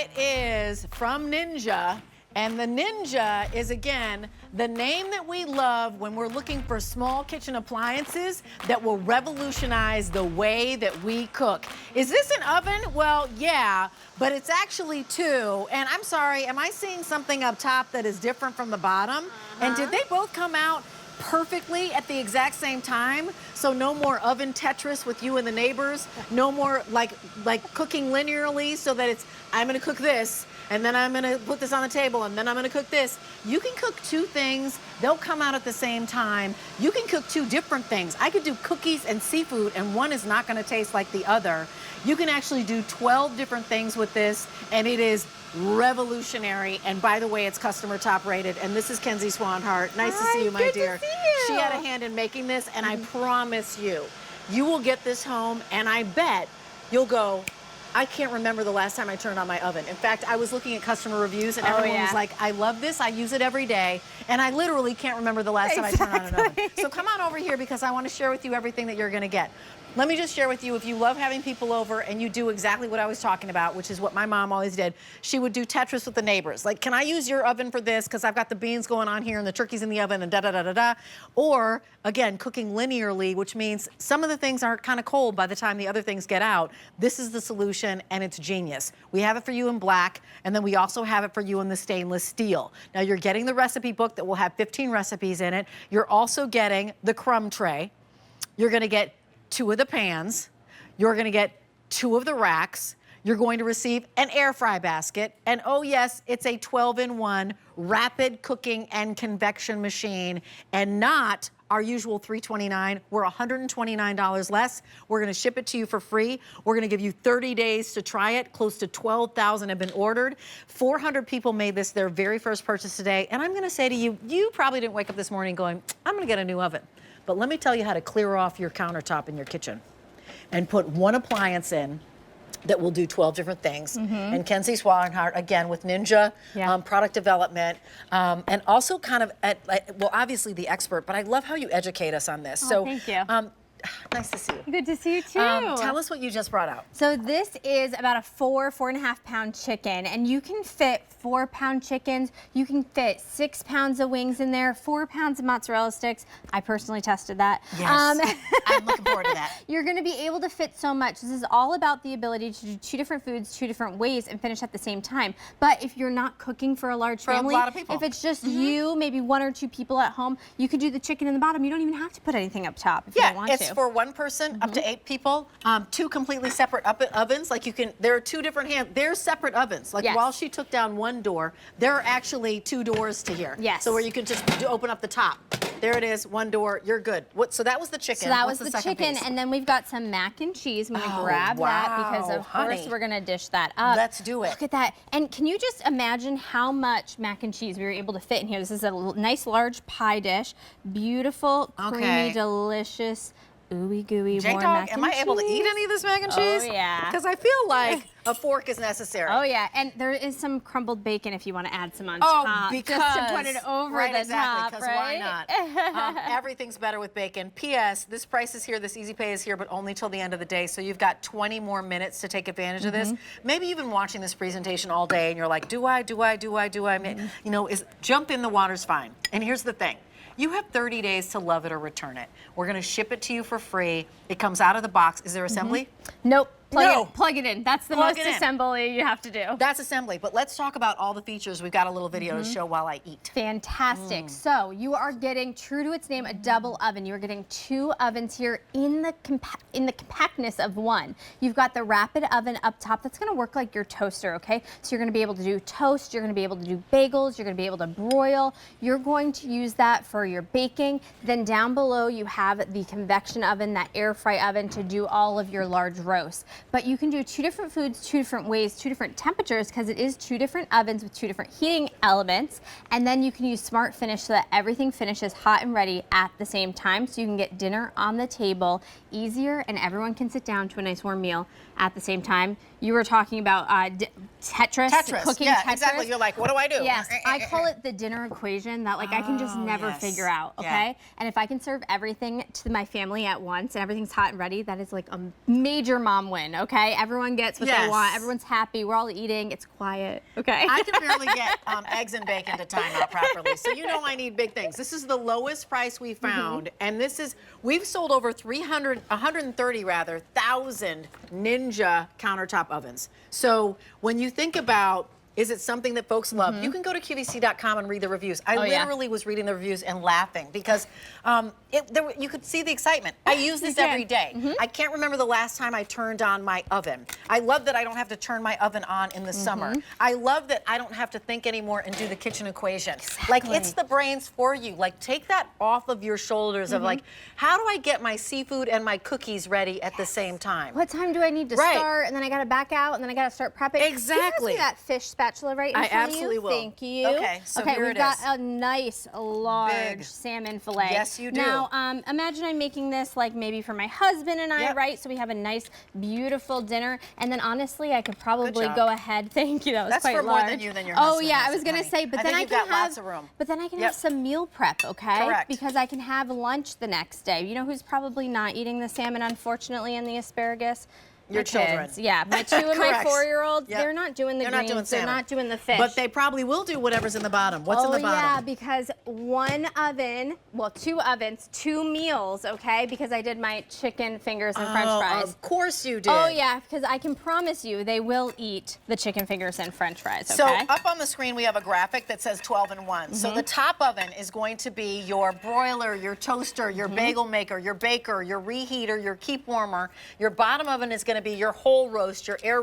It is from Ninja, and the Ninja is, again, the name that we love when we're looking for small kitchen appliances that will revolutionize the way that we cook. Is this an oven? Well, yeah, but it's actually two. And I'm sorry, am I seeing something up top that is different from the bottom? And did they both come out perfectly at the exact same time? So no more oven Tetris with you and the neighbors, no more like cooking linearly so that it's, I'm gonna cook this, and then I'm gonna put this on the table, and then I'm gonna cook this. You can cook two things, they'll come out at the same time. You can cook two different things. I could do cookies and seafood, and one is not gonna taste like the other. You can actually do 12 different things with this, and it is revolutionary. And by the way, it's customer top rated. And this is Kenzie Swanhart. Nice to see you, my dear. Good to see you. She had a hand in making this, and I promise you, you will get this home, and I bet you'll go, I can't remember the last time I turned on my oven. In fact, I was looking at customer reviews, and everyone was like, I love this, I use it every day, and I literally can't remember the last time I turned on an oven. So come on over here, because I want to share with you everything that you're going to get. Let me just share with you, if you love having people over and you do exactly what I was talking about, which is what my mom always did, she would do Tetris with the neighbors. Like, can I use your oven for this? Because I've got the beans going on here and the turkey's in the oven and da-da-da-da-da. Or, again, cooking linearly, which means some of the things are kind of cold by the time the other things get out. This is the solution, and it's genius. We have it for you in black, and then we also have it for you in the stainless steel. Now, you're getting the recipe book that will have 15 recipes in it. You're also getting the crumb tray. You're going to get 2 of the pans, you're gonna get 2 of the racks, you're going to receive an air fry basket, and oh yes, it's a 12-in-1 rapid cooking and convection machine, and not our usual $329. We're $129 less. We're gonna ship it to you for free. We're gonna give you 30 days to try it. Close to 12,000 have been ordered. 400 people made this their very first purchase today, and I'm gonna say to you, you probably didn't wake up this morning going, I'm gonna get a new oven. But let me tell you how to clear off your countertop in your kitchen and put one appliance in that will do 12 different things. And Kenzie Swanhart, again, with Ninja product development, and also kind of, well, obviously the expert, but I love how you educate us on this. Oh, so, thank you. Nice to see you. Good to see you too. Tell us what you just brought out. So this is about a 4.5 pound chicken, and you can fit 4-pound chickens. You can fit 6 pounds of wings in there, 4 pounds of mozzarella sticks. I personally tested that. Yes, I'm looking forward to that. You're gonna be able to fit so much. This is all about the ability to do 2 different foods, 2 different ways, and finish at the same time. But if you're not cooking for a large family, a lot of people. if it's just you, maybe 1 or 2 people at home, you could do the chicken in the bottom. You don't even have to put anything up top if you don't want to. It's for 1 person, up to 8 people. 2 completely separate ovens. Like you can, there are 2 different they're separate ovens. Like while she took down one door, there are actually 2 doors to here. Yes. So where you can just open up the top. There it is, 1 door, you're good. So that was the chicken. So that What's was the chicken, piece? and then we've got some mac and cheese. I'm gonna grab that because of course we're gonna dish that up. Let's do it. Look at that. And can you just imagine how much mac and cheese we were able to fit in here? This is a nice large pie dish. Beautiful, creamy, delicious, ooey gooey warm mac and cheese. Am I able to eat any of this mac and cheese? Oh yeah. Because I feel like a fork is necessary. Oh yeah, and there is some crumbled bacon if you want to add some on top. Because just to put it over the top, because right? why not? Everything's better with bacon. P.S. This price is here, this easy pay is here, but only till the end of the day. So you've got 20 more minutes to take advantage of this. Maybe you've been watching this presentation all day and you're like, do I? You know, jump in, the water's fine. And here's the thing. You have 30 days to love it or return it. We're gonna ship it to you for free. It comes out of the box. Is there assembly? Nope. Plug it in. That's the most assembly you have to do. That's assembly, but let's talk about all the features. We've got a little video to show while I eat. Fantastic. So you are getting, true to its name, a double oven. You are getting 2 ovens here in the compactness of 1. You've got the rapid oven up top. That's gonna work like your toaster, okay? So you're gonna be able to do toast, you're gonna be able to do bagels, you're gonna be able to broil. You're going to use that for your baking. Then down below you have the convection oven, that air fry oven, to do all of your large roasts. But you can do 2 different foods, 2 different ways, 2 different temperatures, because it is 2 different ovens with 2 different heating elements. And then you can use Smart Finish so that everything finishes hot and ready at the same time. So you can get dinner on the table easier, and everyone can sit down to a nice warm meal at the same time. You were talking about Tetris, cooking yeah, Tetris. Exactly. You're like, what do I do? Yes, I call it the dinner equation that like I can just never figure out, okay? Yeah. And if I can serve everything to my family at once and everything's hot and ready, that is like a major mom win, okay? Everyone gets what they want, everyone's happy, we're all eating, it's quiet, okay? I can barely get eggs and bacon to time out properly, so you know I need big things. This is the lowest price we found, and this is, we've sold over 130,000 Ninja countertop ovens. So when you think about, is it something that folks love? You can go to QVC.com and read the reviews. I literally was reading the reviews and laughing because you could see the excitement. I use this every day. I can't remember the last time I turned on my oven. I love that I don't have to turn my oven on in the summer. I love that I don't have to think anymore and do the kitchen equation. Like, it's the brains for you. Like, take that off of your shoulders of like, how do I get my seafood and my cookies ready at the same time? What time do I need to start? And then I gotta back out, and then I gotta start prepping. Exactly. Can you pass me that fish spatula right in front of you? I absolutely will. Thank you. Okay, so here we've it got is. a nice, large Big salmon fillet. Yes, you do. Now, imagine I'm making this like maybe for my husband and I, right? So we have a nice, beautiful dinner. And then honestly, I could probably go ahead. Thank you. That was quite for large. more than you than your Oh husband. yeah, I was gonna say, but then I can have lots of room. But then I can have some meal prep, okay? Correct. Because I can have lunch the next day. You know who's probably not eating the salmon, unfortunately, and the asparagus? Your children. Yeah, my 2 and my 4-year-olds, they're not doing the greens, they're not doing the fish. But they probably will do whatever's in the bottom. What's in the bottom? Yeah, because one oven, well, 2 ovens, 2 meals, okay? Because I did my chicken fingers and French fries. Of course you did. Oh yeah, because I can promise you they will eat the chicken fingers and French fries, okay? So up on the screen we have a graphic that says 12 in 1. So the top oven is going to be your broiler, your toaster, your bagel maker, your baker, your reheater, your keep warmer. Your bottom oven is going to be your whole roast, your air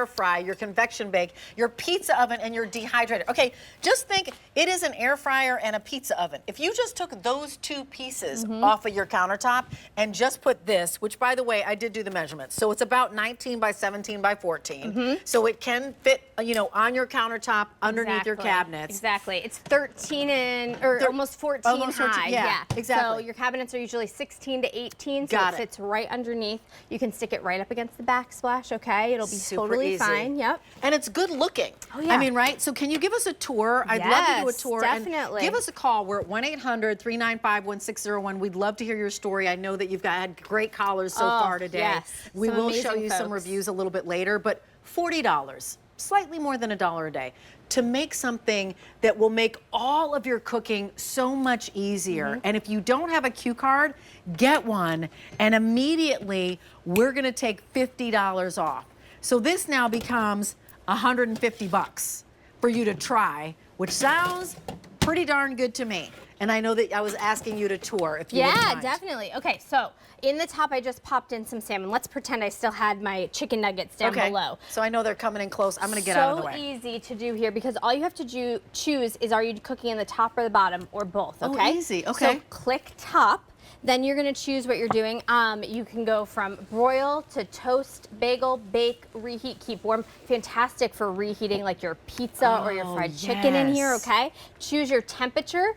fry, your convection bake, your pizza oven, and your dehydrator. Okay, just think it is an air fryer and a pizza oven. If you just took those 2 pieces off of your countertop and just put this, which by the way, I did do the measurements. So it's about 19 by 17 by 14. So it can fit, you know, on your countertop underneath your cabinets. Exactly. It's 13 or almost 14 high. Yeah, exactly. So your cabinets are usually 16 to 18, so Got it fits right underneath. You can stick it right up against the backsplash, okay? It'll be totally fine. Yep. And it's good looking. Oh, yeah. I mean, right? So can you give us a tour? I'd love to do a tour. Definitely. And give us a call. We're at 1-800-395-1601. We'd love to hear your story. I know that you've had great callers so far today. Yes. We will show you some folks. reviews a little bit later, but $40, slightly more than $1 a day, to make something that will make all of your cooking so much easier. And if you don't have a Q card, get one, and immediately we're gonna take $50 off. So this now becomes $150 for you to try, which sounds pretty darn good to me. And I know that I was asking you to tour if you wouldn't mind. Definitely. Okay, so in the top, I just popped in some salmon. Let's pretend I still had my chicken nuggets down below. So I know they're coming in close. I'm gonna get out of the way. So easy to do here because all you have to choose is, are you cooking in the top or the bottom or both, okay? Oh, easy, okay. So click top. Then you're gonna choose what you're doing. You can go from broil to toast, bagel, bake, reheat, keep warm. Fantastic for reheating like your pizza or your fried chicken in here, okay? Choose your temperature.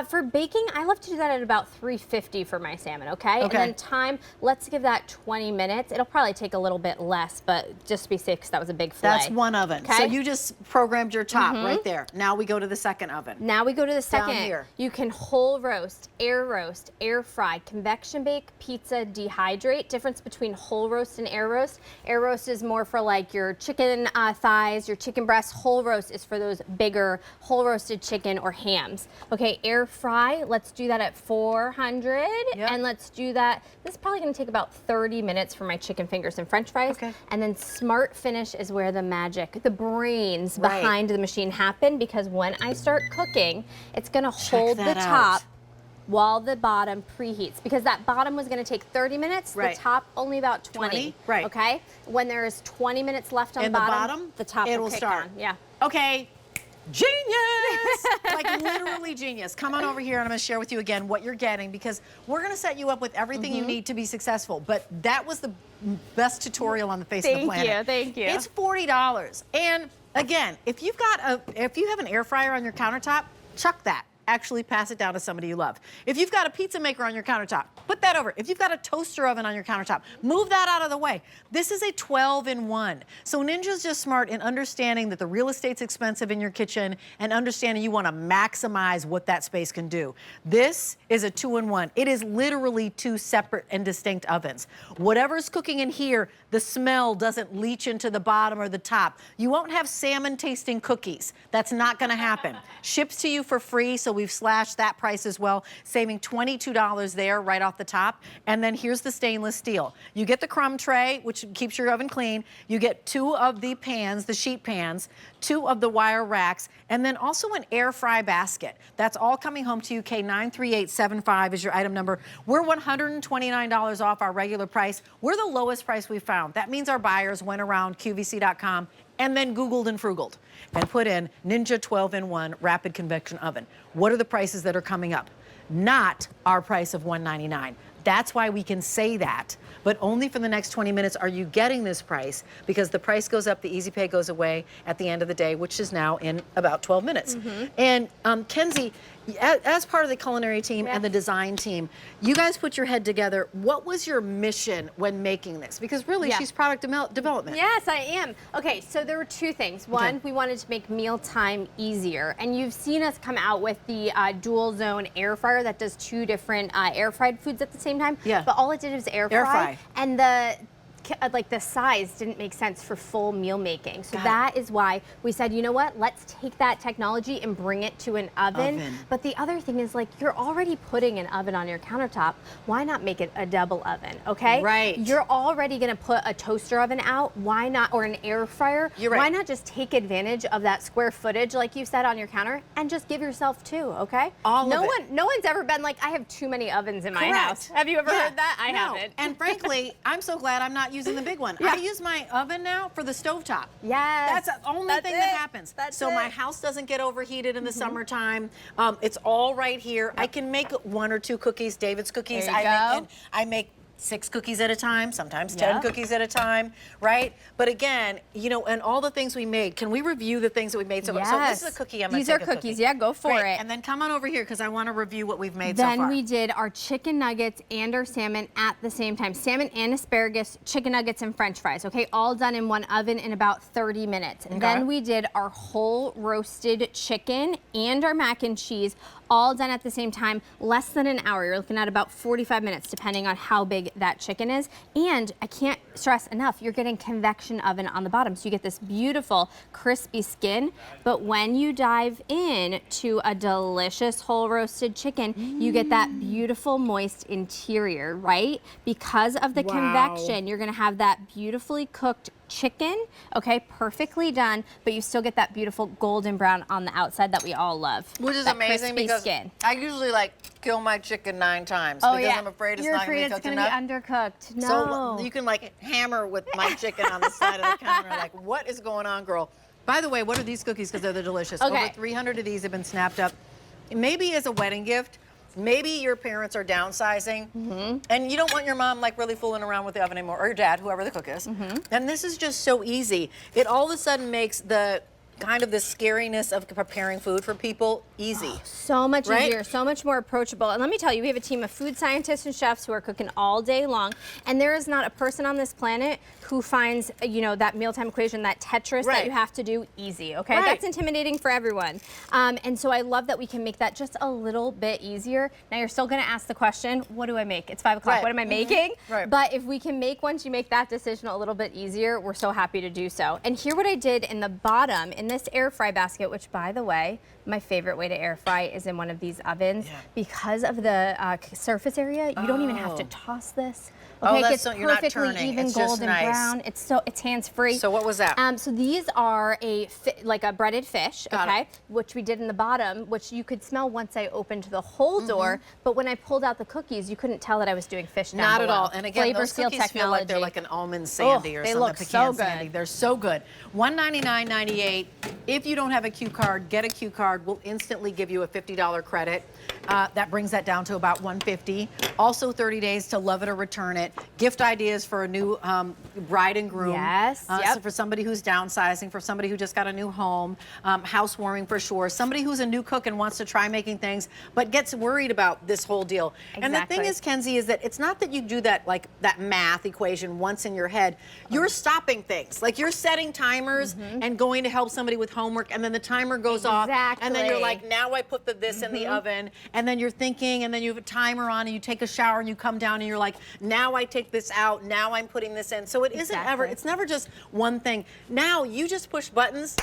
For baking, I love to do that at about 350 for my salmon, okay? And then time, let's give that 20 minutes. It'll probably take a little bit less, but just to be safe, because that was a big fillet. That's one oven. Okay? So you just programmed your top right there. Now we go to the second oven. Now we go to the second. Down here. You can whole roast, air fry, convection bake, pizza, dehydrate. Difference between whole roast and air roast. Air roast is more for like your chicken thighs, your chicken breasts. Whole roast is for those bigger whole roasted chicken or hams. Okay, air fry, let's do that at 400. And let's do that. This is probably gonna take about 30 minutes for my chicken fingers and French fries. Okay. And then smart finish is where the magic, the brains behind the machine happen, because when I start cooking, it's gonna hold the top while the bottom preheats, because that bottom was going to take 30 minutes, the top only about 20. Right. Okay? When there's 20 minutes left on bottom, the top will kick on. Yeah. Okay. Genius! Like literally genius. Come on over here and I'm going to share with you again what you're getting, because we're going to set you up with everything you need to be successful. But that was the best tutorial on the face of the planet. Thank you. It's $40. And again, if you have an air fryer on your countertop, chuck that. actually pass it down to somebody you love. If you've got a pizza maker on your countertop, put that over. If you've got a toaster oven on your countertop, move that out of the way. This is a 12-in-1. So Ninja's just smart in understanding that the real estate's expensive in your kitchen and understanding you want to maximize what that space can do. This is a 2-in-1. It is literally 2 separate and distinct ovens. Whatever's cooking in here, the smell doesn't leach into the bottom or the top. You won't have salmon tasting cookies. That's not going to happen. Ships to you for free, so we've slashed that price as well, saving $22 there right off the top. And then here's the stainless steel. You get the crumb tray, which keeps your oven clean. You get 2 of the pans, the sheet pans, 2 of the wire racks, and then also an air fry basket. That's all coming home to you. K93875 is your item number. We're $129 off our regular price. We're the lowest price we've found. That means our buyers went around QVC.com and then Googled and frugaled and put in Ninja 12-in-1 rapid convection oven. What are the prices that are coming up? Not our price of $199. That's why we can say that, but only for the next 20 minutes are you getting this price, because the price goes up, the easy pay goes away at the end of the day, which is now in about 12 minutes. And Kenzie, as part of the culinary team and the design team, you guys put your head together. What was your mission when making this? Because really, she's product development. Yes, I am. Okay, so there were 2 things. One, we wanted to make mealtime easier, and you've seen us come out with the dual zone air fryer that does 2 different air fried foods at the same time. Yeah. But all it did was air fry. And the size didn't make sense for full meal making. So that is why we said, you know what, let's take that technology and bring it to an oven. But the other thing is, like, you're already putting an oven on your countertop. Why not make it a double oven, okay? Right. You're already gonna put a toaster oven out. Why not, or an air fryer? You're right. Why not just take advantage of that square footage, like you said, on your counter, and just give yourself 2, okay? No one's ever been like, I have too many ovens in my house. Have you ever heard that? I haven't. And frankly, I'm so glad I'm not using the big one. I use my oven now for the stovetop. Yes. That's the only thing that happens. So my house doesn't get overheated in the summertime. It's all right here. I can make 1 or 2 cookies, David's cookies. I make 6 cookies at a time, sometimes 10 cookies at a time, right? But again, you know, and all the things we made, can we review the things that we made? So this is a cookie. I'm gonna These are cookies, go for it. And then come on over here, because I want to review what we've made so far. Then we did our chicken nuggets and our salmon at the same time. Salmon and asparagus, chicken nuggets and french fries, okay? All done in one oven in about 30 minutes. Okay. Then we did our whole roasted chicken and our mac and cheese, all done at the same time, less than an hour. You're looking at about 45 minutes, depending on how big that chicken is. And I can't stress enough, you're getting convection oven on the bottom. So you get this beautiful crispy skin. But when you dive in to a delicious whole roasted chicken, you get that beautiful moist interior, right? Because of the convection, you're gonna have that beautifully cooked chicken, okay, perfectly done, but you still get that beautiful golden brown on the outside that we all love. Which is amazing, because skin. I usually kill my chicken 9 times because I'm afraid it's not going to be cooked enough. You're afraid it's going to be undercooked. No. So you can hammer with my chicken on the side of the counter, what is going on, girl? By the way, what are these cookies? Because they're delicious. Okay. Over 300 of these have been snapped up. Maybe as a wedding gift. Maybe your parents are downsizing, and you don't want your mom really fooling around with the oven anymore, or your dad, whoever the cook is. And this is just so easy. It all of a sudden makes the kind of the scariness of preparing food for people easy. So much easier, so much more approachable. And let me tell you, we have a team of food scientists and chefs who are cooking all day long, and there is not a person on this planet who finds, that mealtime equation, that Tetris that you have to do easy, okay? That's intimidating for everyone. And so I love that we can make that just a little bit easier. Now you're still gonna ask the question, what do I make? It's 5 o'clock, what am I making? But if we can make, once you make that decision a little bit easier, we're so happy to do so. And here what I did in the bottom, in this air fry basket, which by the way, my favorite way to air fry is in one of these ovens. Because of the surface area, you don't even have to toss this. Okay, it gets perfectly even golden brown. It's hands-free. So what was that? So these are a breaded fish, which we did in the bottom, which you could smell once I opened the whole door. But when I pulled out the cookies, you couldn't tell that I was doing fish down Not below. at all. And again, those cookies feel like they're like an almond sandy or something. They look so good. Sandy. They're so good. $199.98. If you don't have a Q card, get a Q card. We'll instantly give you a $50 credit. That brings that down to about $150. Also 30 days to love it or return it. it. Gift ideas for a new bride and groom. Yes, So for somebody who's downsizing, for somebody who just got a new home, housewarming for sure. Somebody who's a new cook and wants to try making things, but gets worried about this whole deal. Exactly. And the thing is, Kenzie, is that it's not that you do that like that math equation once in your head. You're stopping things. Like you're setting timers and going to help somebody with homework, and then the timer goes off, and then you're like, now I put this in the oven, and then you're thinking, and then you have a timer on, and you take a shower, and you come down, and you're like, now I take this out, now I'm putting this in. So it isn't ever, it's never just one thing. Now you just push buttons,